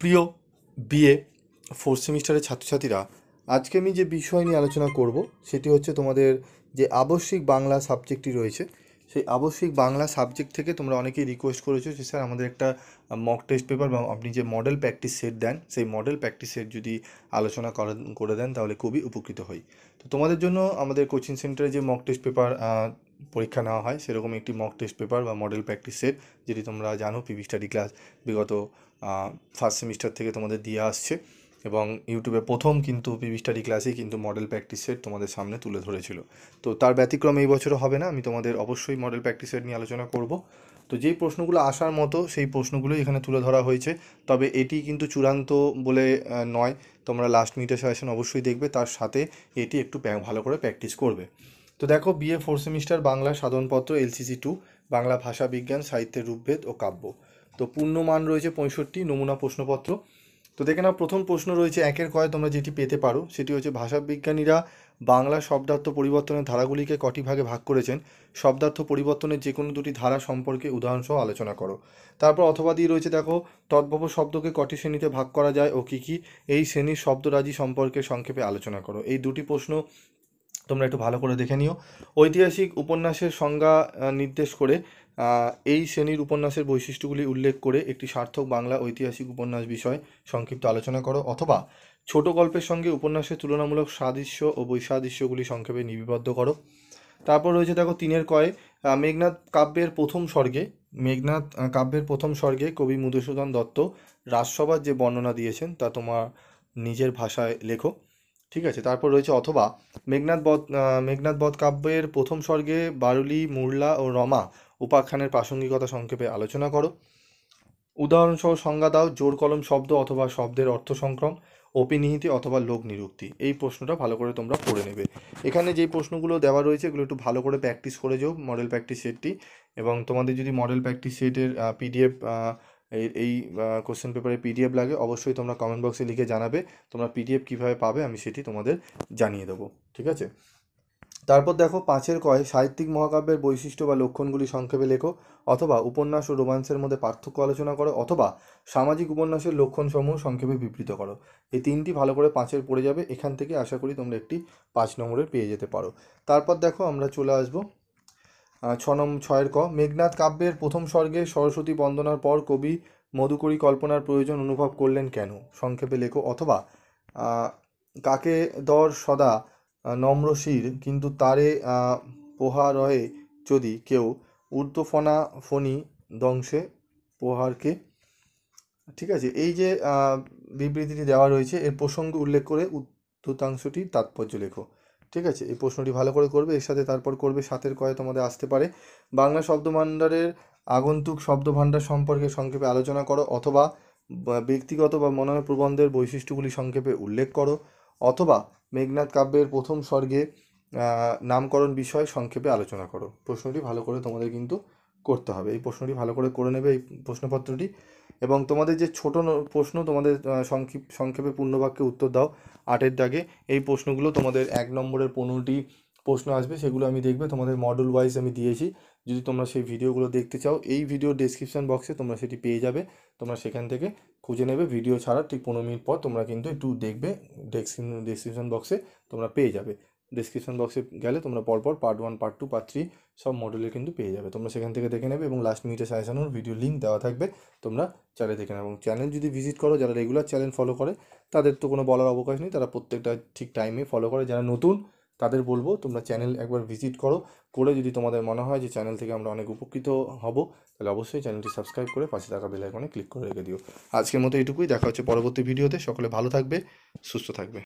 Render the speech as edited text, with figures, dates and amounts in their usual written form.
প্রিয় BA fourth সেমিস্টারের ছাত্রছাত্রীরা, আজকে আমি যে বিষয় নিয়ে আলোচনা করব সেটি হচ্ছে তোমাদের যে আবশ্যিক বাংলা সাবজেক্টটি রয়েছে, সেই আবশ্যিক বাংলা সাবজেক্ট থেকে তোমরা অনেকেই রিকোয়েস্ট করেছো যে স্যার আমাদের একটা মক টেস্ট পেপার বা আপনি যে মডেল প্র্যাকটিস সেট দেন সেই মডেল প্র্যাকটিস সেট যদি আলোচনা করে দেন তাহলে খুবই উপকৃত হই। তো তোমাদের জন্য আমাদের কোচিং সেন্টারে যে মক টেস্ট পেপার পরীক্ষা নেওয়া হয় সেরকম একটি মক টেস্ট পেপার বা মডেল প্র্যাকটিস সেট, যেটি তোমরা জানো পিভি স্টাডি ক্লাস বিগত ফার্স্ট সেমিস্টার থেকে তোমাদের দিয়ে আসছে এবং ইউটিউবে প্রথম কিন্তু পিভি স্টাডি ক্লাসেই কিন্তু মডেল প্র্যাকটিস সেট তোমাদের সামনে তুলে ধরেছিল। তো তার ব্যতিক্রম এই বছরও হবে না, আমি তোমাদের অবশ্যই মডেল প্র্যাকটিস সেট নিয়ে আলোচনা করব। তো যেই প্রশ্নগুলো আসার মতো সেই প্রশ্নগুলোই এখানে তুলে ধরা হয়েছে, তবে এটি কিন্তু চূড়ান্ত বলে নয়। তোমরা লাস্ট মিনিটের সাজেশন অবশ্যই দেখবে, তার সাথে এটি একটু ভালো করে প্র্যাকটিস করবে। তো দেখো, বিএ ফোর্থ সেমিস্টার বাংলা সাধারণপত্র এলসিসি 2 বাংলা ভাষা বিজ্ঞান সাহিত্যের রূপভেদ ও কাব্য। তো পূর্ণমান রয়েছে 65, নমুনা প্রশ্নপত্র। তো দেখে নাও, প্রথম প্রশ্ন রয়েছে 1-এর কয়ে তোমরা যেটি পেতে পারো সেটি হচ্ছে ভাষাবিজ্ঞানীরা বাংলা শব্দার্থ পরিবর্তনের ধারাগুলিকে কটি ভাগে ভাগ করেছেন? শব্দার্থ পরিবর্তনের যে কোনো দুটি ধারা সম্পর্কে উদাহরণসহ আলোচনা করো। তারপর অথবা দিয়ে রয়েছে দেখো, তদ্ভব শব্দকে কটি শ্রেণীতে ভাগ করা যায় ও কী কী? এই শ্রেণীর শব্দরাজি সম্পর্কে সংক্ষেপে আলোচনা করো। এই দুটি প্রশ্ন তোমরা একটু ভালো করে দেখে নিও। ঐতিহাসিক উপন্যাসের সংজ্ঞা নির্দেশ করে এই শ্রেণীর উপন্যাসের বৈশিষ্ট্যগুলি উল্লেখ করে একটি সার্থক বাংলা ঐতিহাসিক উপন্যাস বিষয় সংক্ষিপ্ত আলোচনা করো। অথবা ছোট গল্পের সঙ্গে উপন্যাসের তুলনামূলক সাদৃশ্য ও বৈসাদৃশ্যগুলি সংক্ষেপে লিপিবদ্ধ করো। তারপর রয়েছে দেখো 3-এর কয়ে, মেঘনাদ কাব্যের প্রথম স্বর্গে কবি মধুসূদন দত্ত রাজসভার যে বর্ণনা দিয়েছেন তা তোমার নিজের ভাষায় লেখো। ঠিক আছে, তারপর রয়েছে অথবা মেঘনাদ বধ কাব্যের প্রথম স্বর্গে বারুলি, মুরলা ও রমা উপাখ্যানের প্রাসঙ্গিকতা সংক্ষেপে আলোচনা করো। উদাহরণসহ সংজ্ঞা দাও জোর কলম শব্দ অথবা শব্দের অর্থ সংক্রম, অপিনিহিতি অথবা লোক নিরুক্তি। এই প্রশ্নটা ভালো করে তোমরা পড়ে নেবে। এখানে যেই প্রশ্নগুলো দেওয়া রয়েছে এগুলো একটু ভালো করে প্র্যাকটিস করে যাও মডেল প্র্যাকটিস সেটটি। এবং তোমাদের যদি মডেল প্র্যাকটিস সেটের পিডিএফ এই কোশ্চেন পেপারের পিডিএফ লাগে অবশ্যই তোমরা কমেন্ট বক্সে লিখে জানাবে। তোমরা পিডিএফ কীভাবে পাবে আমি সেটি তোমাদের জানিয়ে দেবো। ঠিক আছে, তারপর দেখো 5-এর কয়, সাহিত্যিক মহাকাব্যের বৈশিষ্ট্য বা লক্ষণগুলি সংক্ষেপে লেখো। অথবা উপন্যাস ও রোমান্সের মধ্যে পার্থক্য আলোচনা করো। অথবা সামাজিক উপন্যাসের লক্ষণসমূহ সংক্ষেপে বিবৃত করো। এই তিনটি ভালো করে 5-এর পড়ে যাবে। এখান থেকে আশা করি তোমরা একটি 5 নম্বরের পেয়ে যেতে পারো। তারপর দেখো আমরা চলে আসবো 6-এর ক, মেঘনাদ কাব্যের প্রথম স্বর্গে সরস্বতী বন্দনার পর কবি মধুকরী কল্পনার প্রয়োজন অনুভব করলেন কেন? সংক্ষেপে লেখো। অথবা কাকে দর সদা নম্রশির কিন্তু তারে পোহারয়ে যদি কেউ ঊর্ধ্বফনা ফণি দংশে পোহারকে। ঠিক আছে, এই যে বিবৃতিটি দেওয়া রয়েছে এর প্রসঙ্গ উল্লেখ করে উদ্ধৃতাংশটির তাৎপর্য লেখো। ঠিক আছে, এই প্রশ্নটি ভালো করে করবে। এর সাথে তারপর করবে 7-এর কয়ে তোমাদের আসতে পারে, বাংলা শব্দভাণ্ডারের আগন্তুক শব্দভাণ্ডার সম্পর্কে সংক্ষেপে আলোচনা করো। অথবা ব্যক্তিগত বা মনোময় প্রবন্ধের বৈশিষ্ট্যগুলি সংক্ষেপে উল্লেখ করো। অথবা মেঘনাদ কাব্যের প্রথম স্বর্গে নামকরণ বিষয় সংক্ষেপে আলোচনা করো। প্রশ্নটি ভালো করে তোমাদের কিন্তু করতে হবে। এই প্রশ্নটি ভালো করে করে নেবে এই প্রশ্নপত্রটি। এবং তোমাদের যে ছোট প্রশ্ন তোমাদের সংক্ষেপে পূর্ণবাক্যে উত্তর দাও 8-এর দাগে, এই প্রশ্নগুলো তোমাদের 1 নম্বরের 15টি প্রশ্ন আসবে, সেগুলো আমি দেখবে তোমাদের মডেল ওয়াইজ আমি দিয়েছি। যদি তোমরা সেই ভিডিওগুলো দেখতে চাও এই ভিডিও ডেসক্রিপশন বক্সে তোমরা সেটি পেয়ে যাবে। তোমরা সেখান থেকে খুঁজে নেবে, ভিডিও ছাড়ার ঠিক 15 মিনিট পর তোমরা কিন্তু একটু দেখবে ডেসক্রিপশন বক্সে তোমরা পেয়ে যাবে। ডেসক্রিপশন বক্সে গেলে তোমরা পরপর পার্ট 1, পার্ট 2, পার্ট 3 সব মডেলের কিন্তু পেয়ে যাবে। তোমরা সেখান থেকে দেখে নেবে এবং লাস্ট মিনিটে সাজেশনের ভিডিও লিঙ্ক দেওয়া থাকবে, তোমরা চ্যানেল দেখে নেবে। এবং চ্যানেল যদি ভিজিট করো, যারা রেগুলার চ্যানেল ফলো করে তাদের তো কোনো বলার অবকাশ নেই, তারা প্রত্যেকটা ঠিক টাইমে ফলো করে। যারা নতুন তাদের বলবো তোমরা চ্যানেল একবার ভিজিট করো, করে যদি তোমাদের মনে হয় যে চ্যানেল থেকে আমরা অনেক উপকৃত হব তাহলে অবশ্যই চ্যানেলটি সাবস্ক্রাইব করে পাশে থাকা বেল আইকনে ক্লিক করে রেখে দিও। আজকের মতো এইটুকুই, দেখা হচ্ছে পরবর্তী ভিডিওতে। সকলে ভালো থাকবে, সুস্থ থাকবে।